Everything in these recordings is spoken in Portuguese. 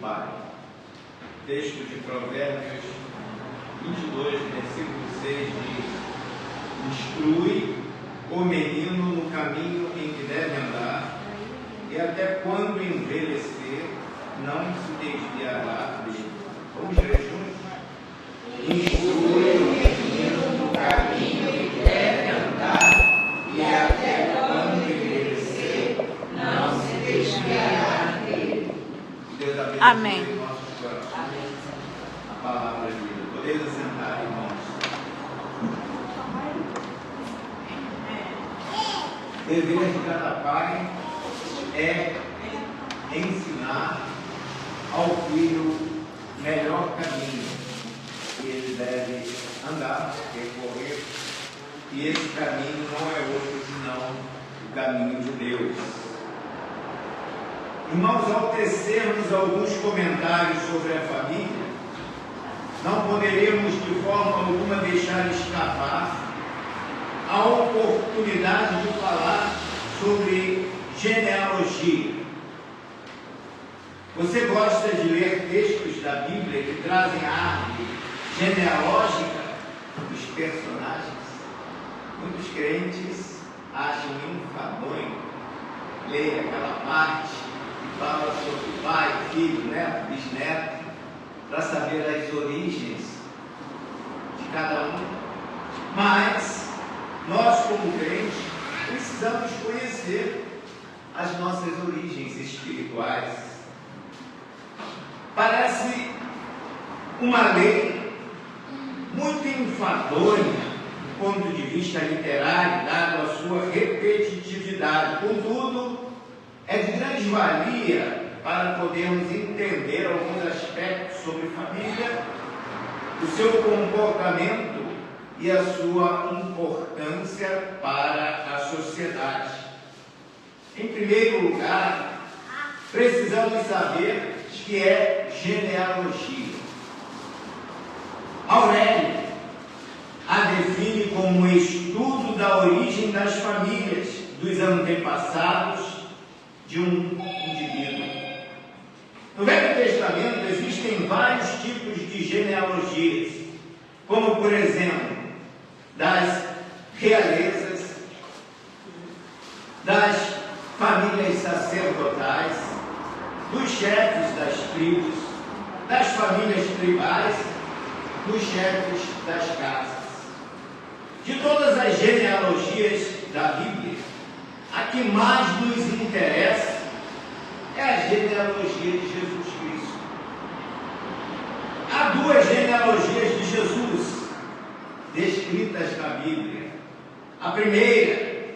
pai. Texto de Provérbios 22, versículo 6 diz: instrui o menino no caminho em que deve andar, e até quando envelhecer, não se desviará dele. Vamos ler juntos? Instrui o menino no caminho em que deve andar, e até quando envelhecer, não se desviará dele. Deus abençoe. Amém. Nossos corações. A palavra de Deus. Podemos sentar, irmãos. Dever de cada pai é ensinar ao filho o melhor caminho que ele deve andar, percorrer, e esse caminho não é outro senão o caminho de Deus. Irmãos, ao tecermos alguns comentários sobre a família, não poderemos de forma alguma deixar escapar a oportunidade de falar sobre genealogia. Você gosta de ler textos da Bíblia que trazem a árvore genealógica dos personagens? Muitos crentes acham enfadonho ler aquela parte que fala sobre pai, filho, neto, bisneto, para saber as origens de cada um. Mas nós, como crentes, precisamos conhecer as nossas origens espirituais. Parece uma lei muito enfadonha do ponto de vista literário, dado a sua repetitividade. Contudo, é de grande valia para podermos entender alguns aspectos sobre família, o seu comportamento e a sua importância para a sociedade. Em primeiro lugar, precisamos saber o que é genealogia. Aurélio a define como estudo da origem das famílias, dos antepassados de um indivíduo. No Velho Testamento existem vários tipos de genealogias, como por exemplo, das realezas, das famílias sacerdotais, dos chefes das tribos, das famílias tribais, dos chefes das casas. De todas as genealogias da Bíblia, a que mais nos interessa é a genealogia de Jesus Cristo. Há duas genealogias de Jesus descritas na Bíblia. A primeira,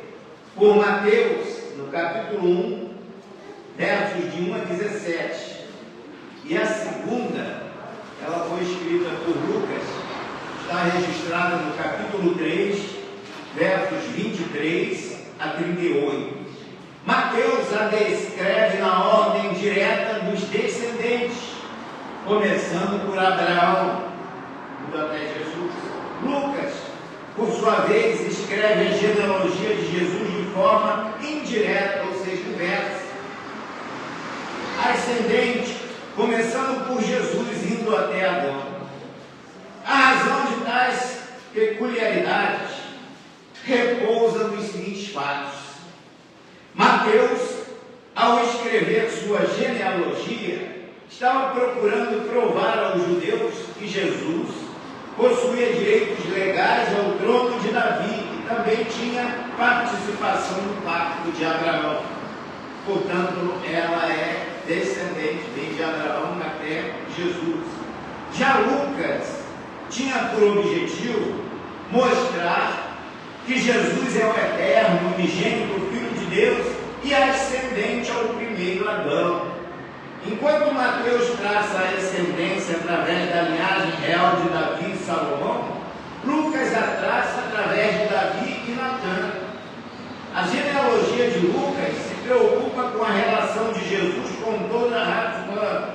por Mateus, no capítulo 1, versos de 1 a 17. E a segunda, ela foi escrita por Lucas, está registrada no capítulo 3, versos 23 a 38. Mateus a descreve na ordem direta dos descendentes, começando por Abraão, indo até Jesus. Lucas, por sua vez, escreve a genealogia de Jesus de forma indireta, ou seja, inversa, ascendente, começando por Jesus, indo até Adão. A razão de tais peculiaridades repousa nos seguintes fatos. Mateus, ao escrever sua genealogia, estava procurando provar aos judeus que Jesus possuía direitos legais ao trono de Davi e também tinha participação no pacto de Abraão. Portanto, ela é descendente de Abraão até Jesus. Já Lucas tinha por objetivo mostrar que Jesus é o eterno, unigênito Filho de Deus e ascendente ao primeiro Adão. Enquanto Mateus traça a ascendência através da linhagem real de Davi e Salomão, Lucas a traça através de Davi e Natã. A genealogia de Lucas se preocupa com a relação de Jesus com toda a raça humana.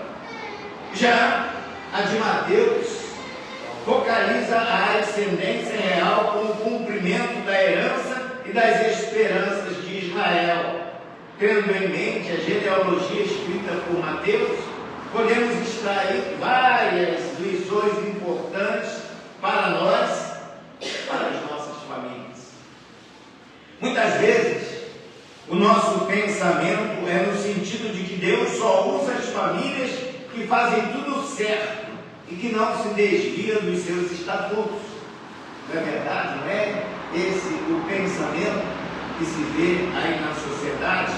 Já a de Mateus focaliza a ascendência real com o cumprimento da herança e das esperanças de Israel. Tendo em mente a genealogia escrita por Mateus, podemos vezes, o nosso pensamento é no sentido de que Deus só usa as famílias que fazem tudo certo e que não se desviam dos seus estatutos. Não é verdade? Não é esse o pensamento que se vê aí na sociedade?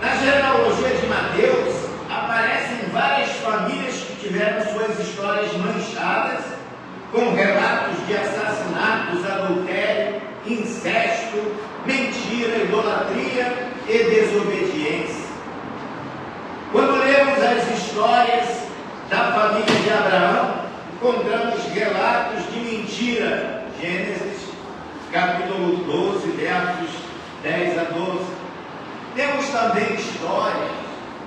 Na genealogia de Mateus, aparecem várias famílias que tiveram suas histórias manchadas, com relatos de assassinatos, adultério, incesto, mentira, idolatria e desobediência. Quando lemos as histórias da família de Abraão, encontramos relatos de mentira. Gênesis, capítulo 12, versos 10 a 12. Temos também histórias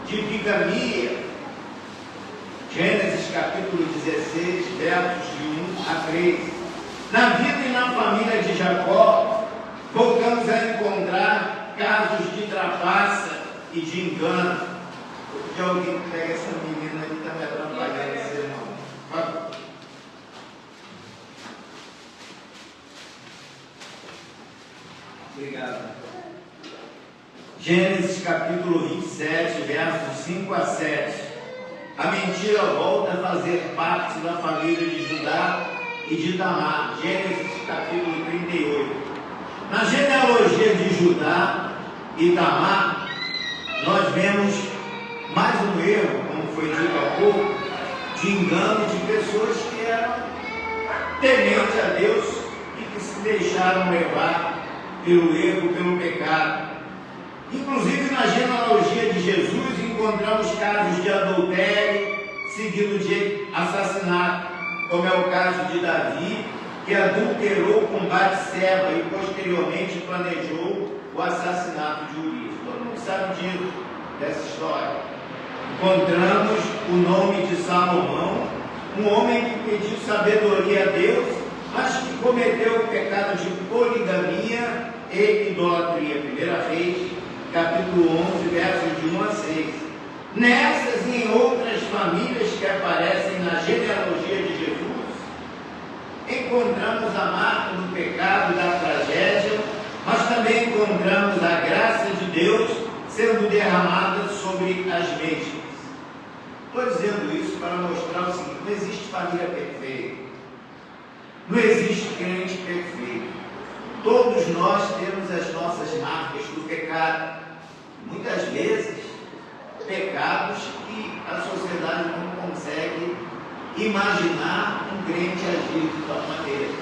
de bigamia. Gênesis, capítulo 16, versos de 1 a 3. Na vida e na família de Jacó, voltamos a encontrar casos de trapaça e de engano. De alguém que pega essa menina que está me atrapalhando esse irmão. Por favor. Obrigado. Gênesis capítulo 27, versos 5 a 7. A mentira volta a fazer parte da família de Judá e de Tamar. Gênesis capítulo 38. Na genealogia de Judá e Tamar, nós vemos mais um erro, como foi dito há pouco, de engano de pessoas que eram tementes a Deus e que se deixaram levar pelo erro, pelo pecado. Inclusive na genealogia de Jesus encontramos casos de adultério seguido de assassinato, como é o caso de Davi, que adulterou com Batseba e posteriormente planejou o assassinato de Urias. Todo mundo sabe disso, dessa história. Encontramos o nome de Salomão, um homem que pediu sabedoria a Deus, mas que cometeu o pecado de poligamia e idolatria. 1 Reis, capítulo 11, versos de 1 a 6. Nessas e em outras famílias que aparecem na genealogia de Jesus, encontramos a marca do pecado e da tragédia, mas também encontramos a graça de Deus sendo derramada sobre as mesmas. Estou dizendo isso para mostrar o seguinte: não existe família perfeita, não existe crente perfeito. Todos nós temos as nossas marcas do pecado. Muitas vezes, pecados que a sociedade não consegue imaginar um crente agir de tal maneira.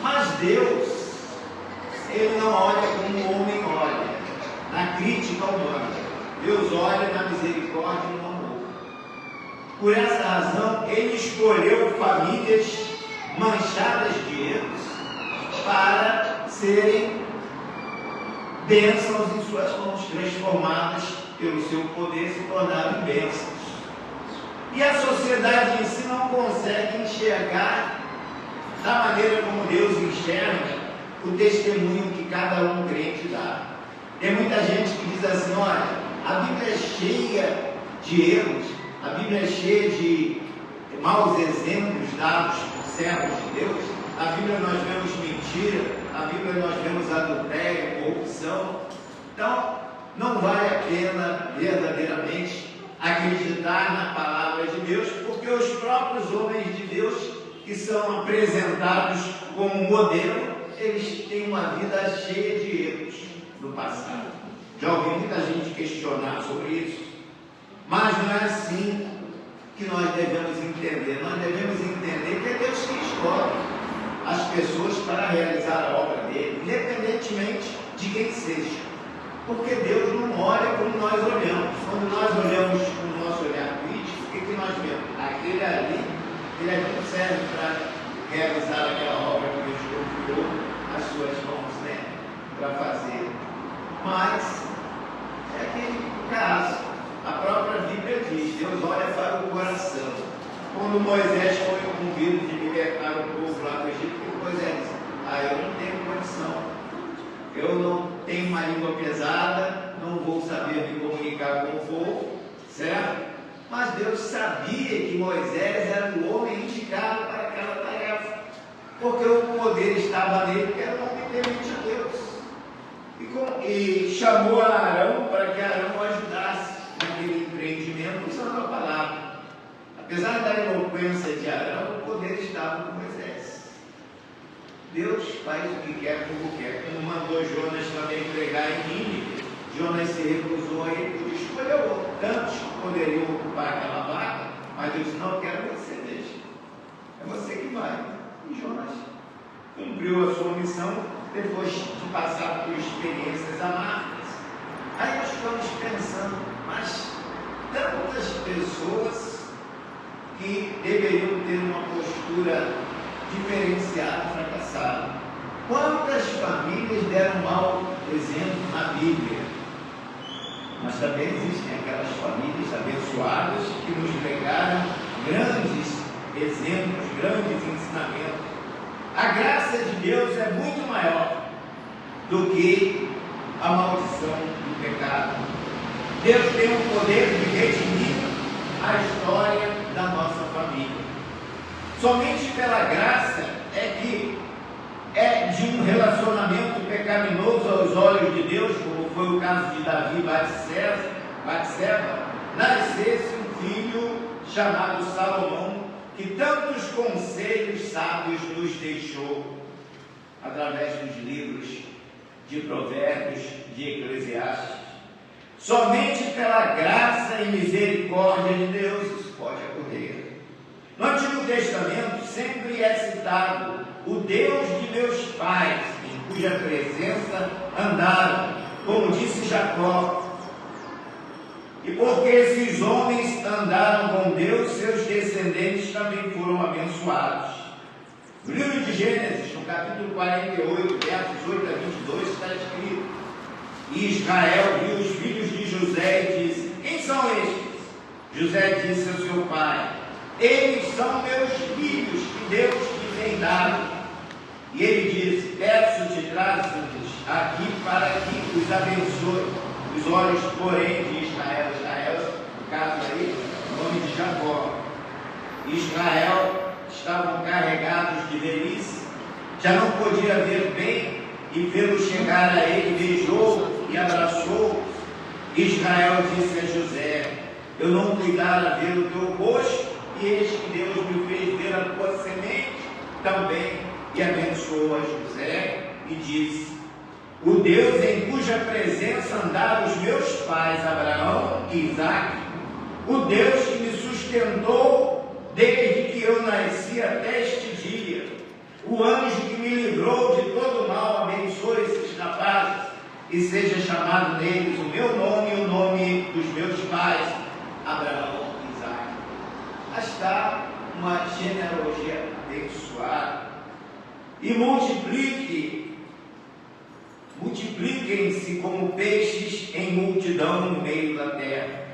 Mas Deus, Ele não olha como o homem olha, na crítica humana. Deus olha na misericórdia e no amor. Por essa razão, Ele escolheu famílias manchadas de erros para serem bênçãos em suas mãos, transformadas pelo seu poder, se tornaram bênçãos. E a sociedade em si não consegue enxergar da maneira como Deus enxerga o testemunho que cada um crente dá. Tem muita gente que diz assim: olha, a Bíblia é cheia de erros, a Bíblia é cheia de maus exemplos dados por servos de Deus. Na Bíblia nós vemos mentira, na Bíblia nós vemos adultério, corrupção. Então, não vale a pena verdadeiramente acreditar na palavra de Deus, porque os próprios homens de Deus que são apresentados como modelo, eles têm uma vida cheia de erros no passado. Já ouvi muita gente questionar sobre isso, mas não é assim que nós devemos entender. Nós devemos entender que é Deus que escolhe as pessoas para realizar a obra dele, independentemente de quem seja, porque Deus não olha como nós olhamos. Quando nós olhamos com o nosso olhar crítico, o que nós vemos? Aquele ali, ele não serve para realizar aquela obra que Deus confiou as suas mãos, né, para fazer. Mas é aquele caso, a própria Bíblia diz: Deus olha para o coração. Quando Moisés foi incumbido de libertar o povo lá do Egito, o Moisés disse: eu não tenho condição, eu não tenho uma língua pesada, não vou saber me comunicar com o povo, certo? Mas Deus sabia que Moisés era o homem indicado para aquela tarefa, porque o poder estava nele, que era o homem temente a Deus. e chamou a Arão para que Arão o ajudasse naquele empreendimento usando a palavra. Apesar da eloquência de Arão, o poder estava com Moisés. Deus faz o que quer como quer. Quando mandou Jonas também pregar em Nínive, Jonas se recusou a ir por escolheu tantos que poderiam ocupar aquela vaga, mas Deus disse: não, quero você, deixa. É você que vai. E Jonas cumpriu a sua missão depois de passar por experiências amargas. Aí nós ficamos pensando, mas tantas pessoas que deveriam ter uma postura diferenciada fracassaram. Quantas famílias deram mau exemplo na Bíblia? Mas também existem aquelas famílias abençoadas que nos legaram grandes exemplos, grandes ensinamentos. A graça de Deus é muito maior do que a maldição do pecado. Deus tem o poder de redimir a história da nossa família. Somente pela graça é que de um relacionamento pecaminoso aos olhos de Deus, como foi o caso de Davi e Batseba, nascesse um filho chamado Salomão, que tantos conselhos sábios nos deixou através dos livros de Provérbios, de Eclesiastes. Somente pela graça e misericórdia de Deus isso pode ocorrer. No Antigo Testamento sempre é citado o Deus de meus pais, em cuja presença andaram, como disse Jacó. E porque esses homens andaram com Deus, seus descendentes também foram abençoados. No livro de Gênesis, no capítulo 48, versos 8 a 22, está escrito: e Israel viu os filhos de José e disse: quem são estes? José disse ao seu pai: eles são meus filhos que Deus me tem dado. E ele disse: peço-te, traze-os aqui para que os abençoe. Os olhos, porém, de Israel, no caso aí, o nome de Jacó, Israel, estavam carregados de velhice, já não podia ver bem, e vê-lo chegar a ele, beijou e abraçou. Israel disse a José: eu não cuidara ver o teu rosto, e eis que Deus me fez ver a tua semente também. E abençoou a José e disse: o Deus em cuja presença andaram os meus pais Abraão e Isaque, o Deus que me sustentou desde que eu nasci até este dia, o anjo que me livrou de todo mal, abençoe esses rapazes e seja chamado neles o meu nome e o nome dos meus pais Abraão e Isaque. Lá está uma genealogia abençoada. E multipliquem-se como peixes em multidão no meio da terra.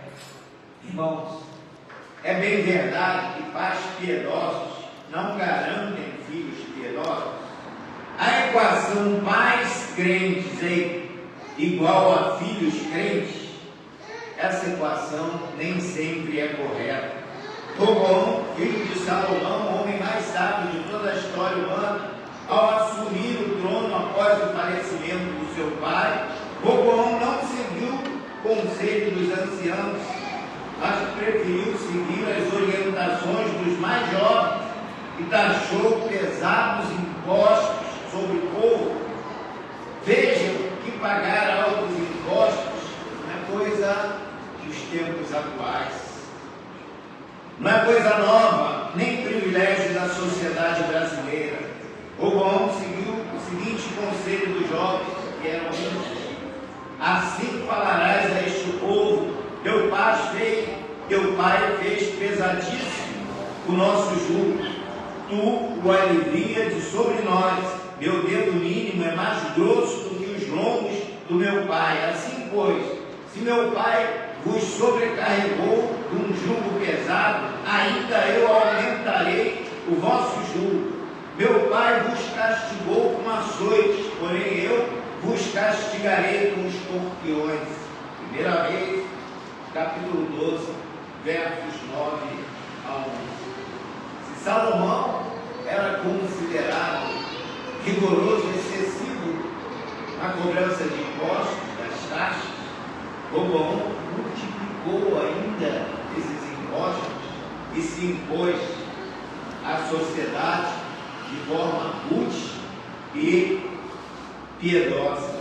Irmãos, é bem verdade que pais piedosos não garantem filhos piedosos. A equação pais crentes é igual a filhos crentes, essa equação nem sempre é correta. Roboão, filho de Salomão, o homem mais sábio de toda a história humana, ao assumir o trono após o falecimento do seu pai, Roboão não seguiu o conselho dos anciãos, mas preferiu seguir as orientações dos mais jovens e taxou pesados impostos sobre o povo. Vejam que pagar altos impostos não é coisa dos tempos atuais. Não é coisa nova, nem privilégio da sociedade brasileira. Roboão seguiu o seguinte conselho dos jovens, que eram índios: assim falarás a este povo: teu pai fez pesadíssimo o nosso jugo, tu o alivia de sobre nós, meu dedo mínimo é mais grosso do que os lombos do meu pai. Assim pois, se meu pai vos sobrecarregou de um jugo pesado, ainda eu aumentarei o vosso jugo. Meu pai vos castigou com açoites, porém eu vos castigarei com escorpiões. Primeira vez, capítulo 12, versos 9 a 11. Se Salomão era considerado rigoroso, excessivo a cobrança de impostos, das taxas, Roboão multiplicou ainda esses impostos e se impôs à sociedade de forma útil e piedosa.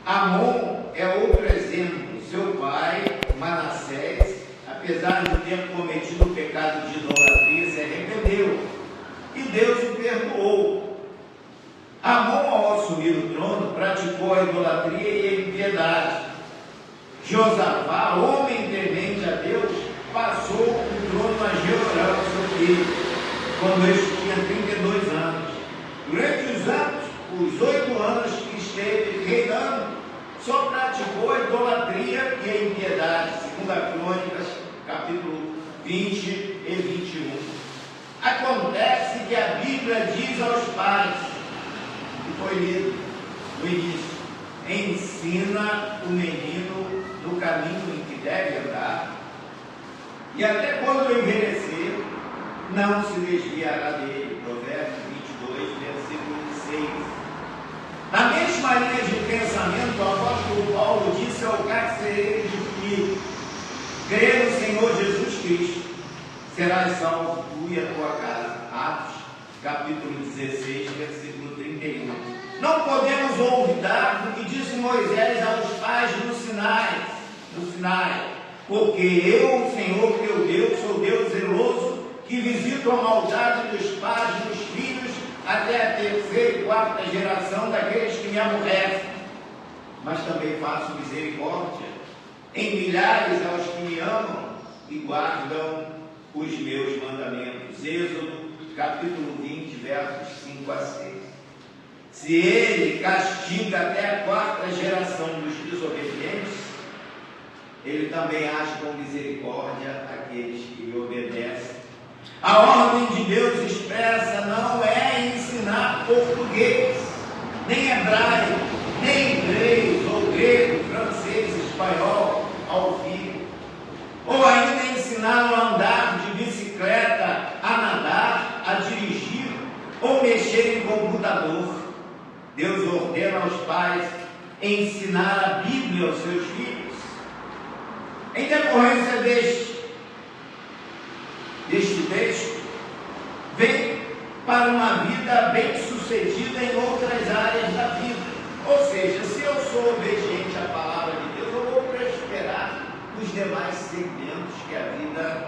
Amon é outro exemplo. Seu pai, Manassés, apesar de ter cometido o pecado de idolatria, se arrependeu e Deus o perdoou. Amon, ao assumir o trono, praticou a idolatria e a impiedade. Josafá, homem temente a Deus, passou o trono a Jeoram, seu filho, quando este tinha 32 anos. Durante os 8 anos que esteve reinando, só praticou a idolatria e a impiedade, segundo a Crônicas, capítulo 20 e 21. Acontece que a Bíblia diz aos pais, que foi lido no início, ensina o menino no caminho em que deve andar, e até quando envelhecer, não se desviará dele. Provérbios 22, versículo 6. Na mesma linha de pensamento, o apóstolo Paulo disse ao carcereiro de Filipe: crê no Senhor Jesus Cristo, serás salvo tu e a tua casa. Atos, capítulo 16, versículo 31. Não podemos olvidar o que disse Moisés aos pais no Sinai, porque eu, o Senhor teu Deus, sou Deus zeloso, que visito a maldade dos pais dos filhos até a terceira e quarta geração daqueles que me aborrecem, mas também faço misericórdia em milhares aos que me amam e guardam os meus mandamentos. Êxodo, capítulo 20, versos 5 a 6. Se ele castiga até a quarta geração dos desobedientes, ele também age com misericórdia àqueles que lhe obedecem. A ordem de Deus expressa não é ensinar português, nem hebraico, nem inglês, ou grego, francês, espanhol ao filho, ou ainda ensiná-lo a andar de bicicleta, a nadar, a dirigir, ou mexer em computador. Deus ordena aos pais ensinar a Bíblia aos seus filhos. Em decorrência deste texto, vem para uma vida bem-sucedida em outras áreas da vida. Ou seja, se eu sou obediente à palavra de Deus, eu vou prosperar nos demais segmentos que a vida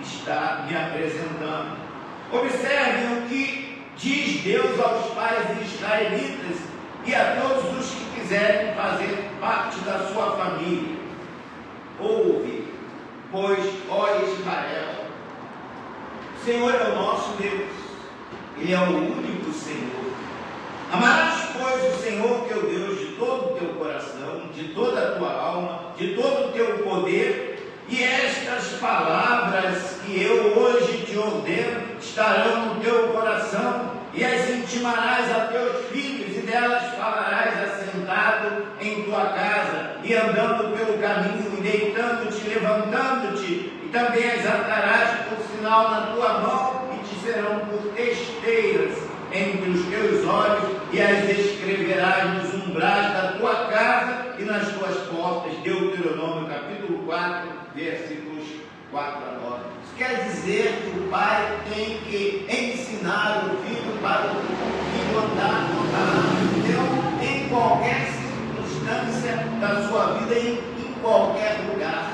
está me apresentando. Observem o que diz Deus aos pais israelitas e a todos os que quiserem fazer parte da sua família. Ouve, pois, ó Israel, o Senhor é o nosso Deus, Ele é o único Senhor. Amarás, pois, o Senhor teu Deus de todo o teu coração, de toda a tua alma, de todo o teu poder, e estas palavras que eu hoje te ordeno estarão no teu coração, e as intimarás a teus filhos, e delas falarás assentado em tua casa, e andando pelo caminho, e deitando-te, levantando-te, e também as atarás por sinal na tua mão, e te serão por testeiras entre os teus olhos, e as escreverás nos umbrais da tua casa e nas tuas portas. Deuteronômio capítulo 4, versículos 4 a 9. Isso quer dizer que o pai tem que ensinar o filho para o filho andar com a palavra de Deus em qualquer circunstância da sua vida, em qualquer lugar.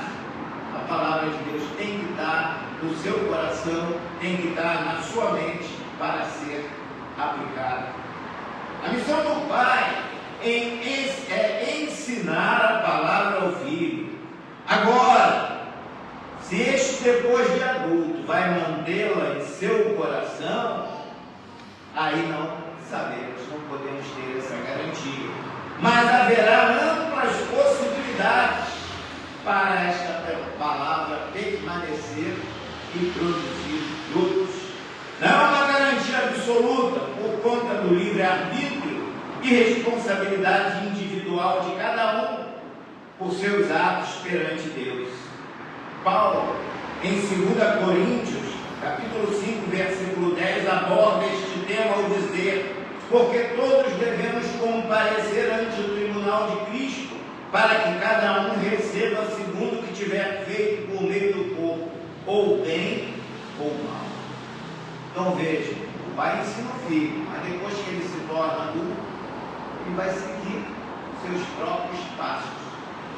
A palavra de Deus tem que estar no seu coração, tem que estar na sua mente para ser aplicada. A missão do pai é ensinar a palavra ao filho. Agora, se este, depois de adulto, vai mantê-la em seu coração, aí não sabemos, não podemos ter essa garantia. Mas haverá amplas possibilidades para esta palavra permanecer e produzir frutos. Não é uma garantia absoluta por conta do livre-arbítrio e responsabilidade individual de cada um por seus atos perante Deus. Paulo, em 2 Coríntios, capítulo 5, versículo 10, aborda este tema ao dizer: porque todos devemos comparecer ante o tribunal de Cristo, para que cada um receba segundo o que tiver feito por meio do corpo, ou bem ou mal. Então veja, o pai ensina o filho, mas depois que ele se torna adulto, ele vai seguir seus próprios passos.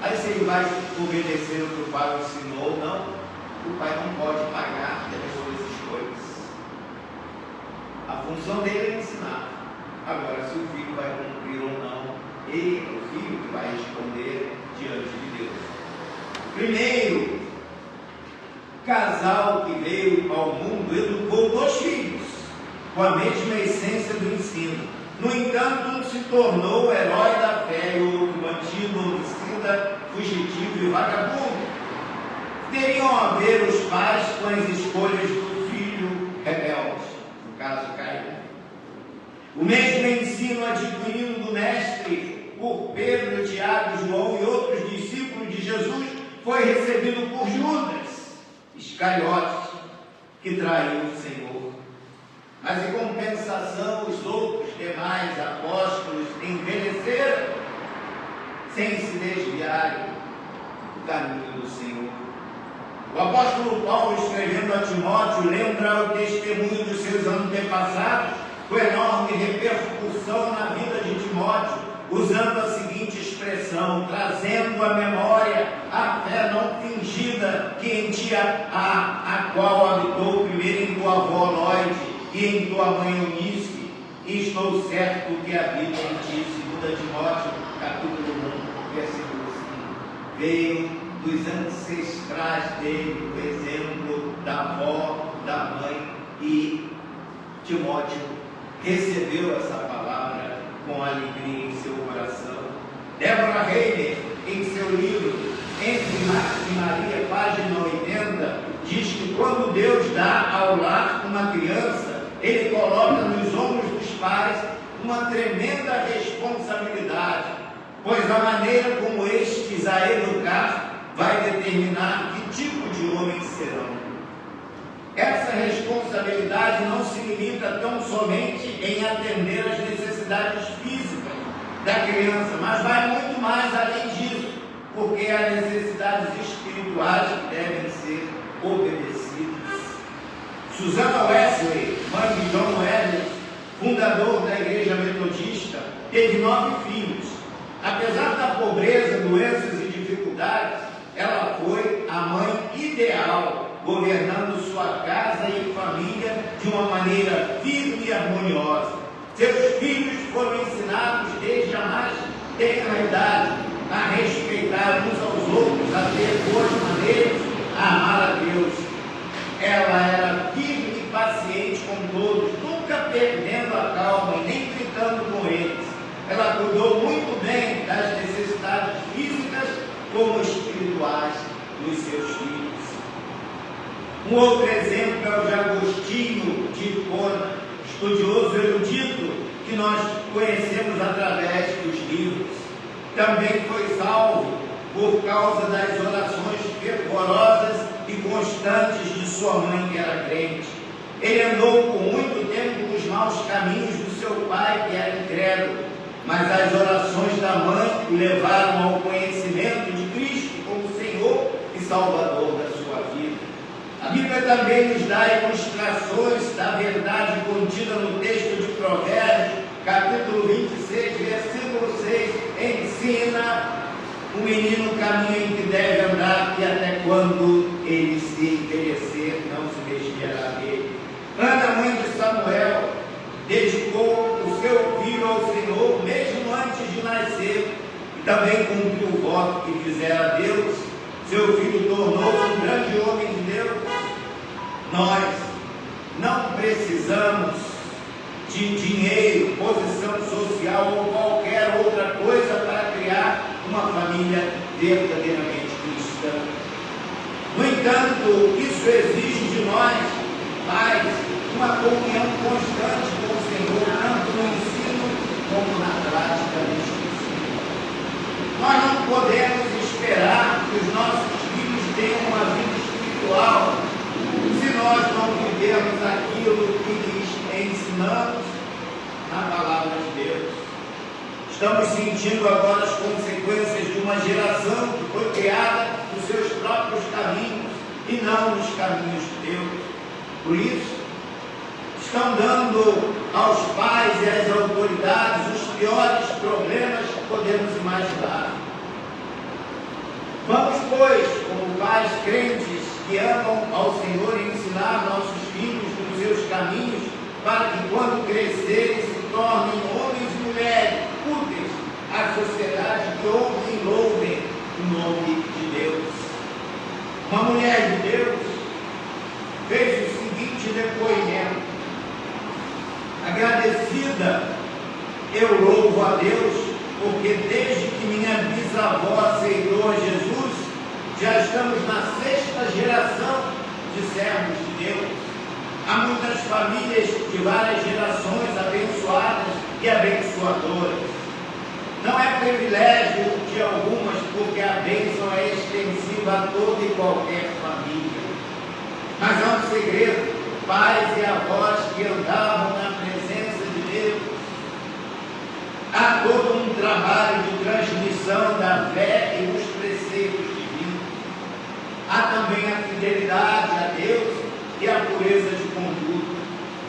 Aí se ele vai obedecer o que o pai ensinou ou não, o pai não pode pagar pelas suas escolhas. A função dele é ensinar. Agora, se o filho vai cumprir ou não, ele é o filho que vai responder diante de Deus. Primeiro, casal que veio ao mundo educou 2 filhos, com a mesma essência do ensino. No entanto, um se tornou o herói da fé e o outro mantido, homicida, fugitivo e vagabundo. Deveriam haver os pais com as escolhas do filho rebelde, no caso Caim. O mesmo ensino adquirido do Mestre por Pedro, Tiago, João e outros discípulos de Jesus foi recebido por Judas Iscariotes, que traiu o Senhor. Mas em compensação, os outros demais apóstolos envelheceram sem se desviarem do caminho do Senhor. O apóstolo Paulo, escrevendo a Timóteo, lembra o testemunho dos seus antepassados, com enorme repercussão na vida de Timóteo, usando a seguinte expressão: trazendo à memória a fé não fingida que em ti a qual habitou primeiro em tua avó Loide e em tua mãe Eunice, e estou certo que habita em ti. 2 Timóteo, capítulo 1, versículo 5. Veio dos ancestrais dele, o exemplo da avó, da mãe, e Timóteo recebeu essa palavra com alegria em seu coração. Débora Reiner, em seu livro Entre Marta e Maria, página 80, diz que quando Deus dá ao lar uma criança, Ele coloca nos ombros dos pais uma tremenda responsabilidade, pois a maneira como estes a educar vai determinar que tipo de homens serão. Essa responsabilidade não se limita tão somente em atender às necessidades físicas da criança, mas vai muito mais além disso, porque há necessidades espirituais que devem ser obedecidas. Susana Wesley, mãe de John Wesley, fundador da Igreja Metodista, teve 9 filhos. Apesar da pobreza, doenças e dificuldades, ela foi a mãe ideal, governando sua casa e família de uma maneira firme e harmoniosa. Seus filhos foram ensinados desde a mais tenra idade a respeitar uns aos outros, a ter boas maneiras, a amar a Deus. Ela era firme e paciente com todos, nunca perdendo a calma e nem gritando com eles. Ela cuidou muito bem das necessidades físicas como espirituais dos seus filhos. Um outro exemplo é o de Agostinho de Hipona, estudioso erudito que nós conhecemos através dos livros. Também foi salvo por causa das orações fervorosas e constantes de sua mãe, que era crente. Ele andou por muito tempo nos maus caminhos do seu pai, que era incrédulo, mas as orações da mãe o levaram ao conhecimento de Cristo como Senhor e Salvador da sua vida. A Bíblia também nos dá ilustrações da verdade contida no texto de Provérbios, capítulo 26, versículo 6. Ensina o menino o caminho em que deve andar, e até quando ele se envelhecer, não se desviará dele. Ana, mãe de Samuel, dedicou o seu filho ao Senhor, mesmo antes de nascer, e também cumpriu o voto que fizera a Deus. Seu filho tornou-se um grande homem de Deus. Nós não precisamos de dinheiro, posição social ou qualquer outra coisa para criar uma família verdadeiramente cristã. No entanto, isso exige de nós, pais, uma comunhão constante com o Senhor, tanto no ensino como na prática deste ensino. Nós não podemos esperar que os nossos filhos tenham uma vida espiritual se nós não vivermos aquilo que lhes ensinamos na palavra de Deus. Estamos sentindo agora as consequências de uma geração que foi criada nos seus próprios caminhos e não nos caminhos de Deus. Por isso, estão dando aos pais e às autoridades os piores problemas que podemos imaginar. Vamos, pois, como pais crentes que amam ao Senhor, ensinar nossos filhos nos seus caminhos, para que quando crescerem se tornem homens e mulheres úteis à sociedade, que honrem e louvem o nome de Deus. Uma mulher de Deus fez o seguinte depoimento: agradecida, eu louvo a Deus, porque desde que minha bisavó aceitou a Jesus, já estamos na 6ª geração de servos de Deus. Há muitas famílias de várias gerações abençoadas e abençoadoras. Não é privilégio de algumas, porque a bênção é extensiva a toda e qualquer família. Mas há um segredo: pais e avós que andavam na presença de Deus. Há todo um trabalho de transmissão da fé e dos preceitos divinos. Há também a fidelidade a Deus e a pureza de conduta.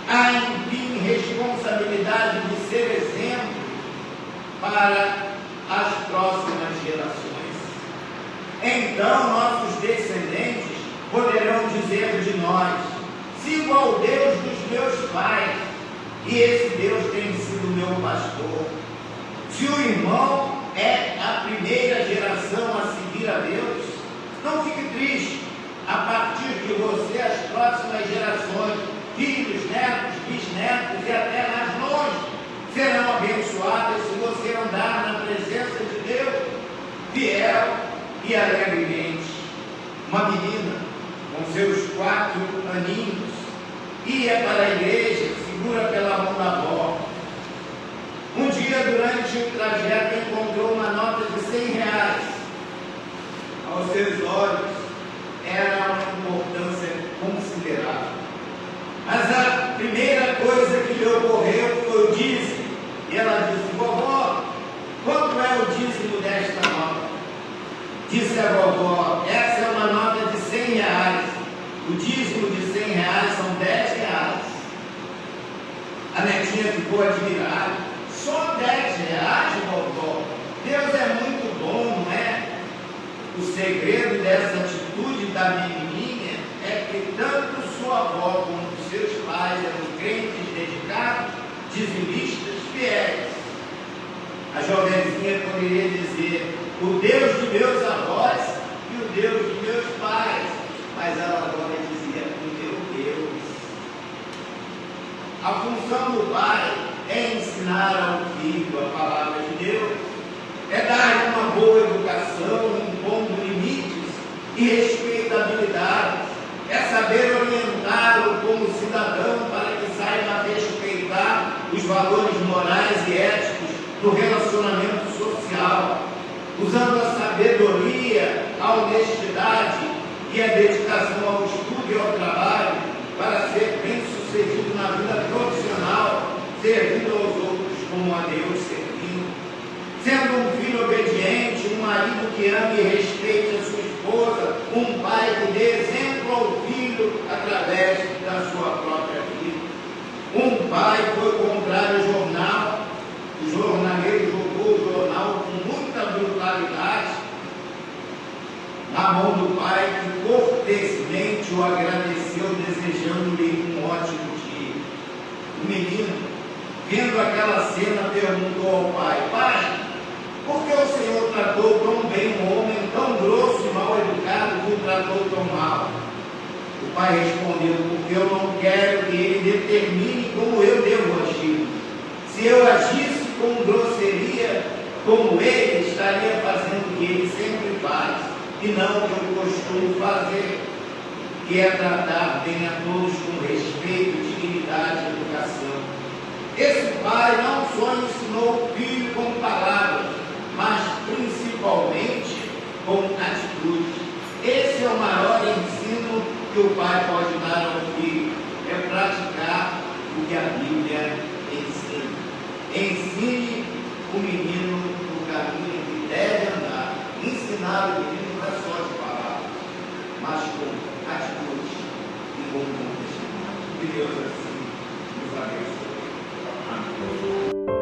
Há, enfim, responsabilidade de ser exemplo para as próximas gerações. Então, nossos descendentes poderão dizer de nós: sigo ao Deus dos meus pais, e esse Deus tem sido meu pastor. Se o irmão é a primeira geração a seguir a Deus, não fique triste. A partir de você, as próximas gerações, filhos, netos, bisnetos e até mais longe, serão abençoadas se você andar na presença de Deus, fiel e alegremente. Uma menina, com seus 4 aninhos, ia para a igreja, segura pela mão da avó. Um dia, durante o trajeto, encontrou uma nota de R$100. Aos seus olhos, era uma importância considerável. Mas a primeira coisa que lhe ocorreu foi o dízimo. E ela disse: vovó, quanto é o dízimo desta nota? Disse a vovó: essa é uma nota de R$100. O dízimo de R$100 são R$10. A netinha ficou admirada. Só R$10, vovó? Deus é muito bom, não é? O segredo dessa atitude da menininha é que tanto sua avó como seus pais eram crentes dedicados, dizimistas, fiéis. A jovenzinha poderia dizer: o Deus de meus avós e o Deus de meus pais. Mas ela agora dizia: o meu Deus. A função do pai é ensinar ao filho a palavra de Deus, é dar uma boa educação, impondo limites e respeitabilidade, é saber orientá-lo como cidadão para que saiba respeitar os valores morais e éticos do relacionamento social, usando a sabedoria, a honestidade e a dedicação ao estudo e ao trabalho para ser bem-sucedido na vida profissional, servindo aos outros como a Deus servindo. Sendo um filho obediente, um marido que ama e respeite a sua esposa, um pai que dê exemplo ao filho através da sua própria vida. Um pai foi comprar o jornal, o jornaleiro jogou o jornal com muita brutalidade na mão do pai, que cortesmente o agradeceu, desejando-lhe um ótimo dia. O menino, vendo aquela cena, perguntou ao pai: pai, por que o Senhor tratou tão bem um homem tão grosso e mal educado que o tratou tão mal? O pai respondeu: porque eu não quero que ele determine como eu devo agir. Se eu agisse com grosseria, como ele, estaria fazendo o que ele sempre faz, e não o que eu costumo fazer, que é tratar bem a todos com respeito, dignidade e educação. Esse pai não só ensinou o filho com palavras, mas principalmente com atitude. Esse é o maior ensino que o pai pode dar ao filho, é praticar o que a Bíblia ensina. Ensine o menino no caminho em que deve andar. Ensinar o menino não é só de palavras, mas com atitude e com testemunho. Que Deus assim nos abençoe. Amém.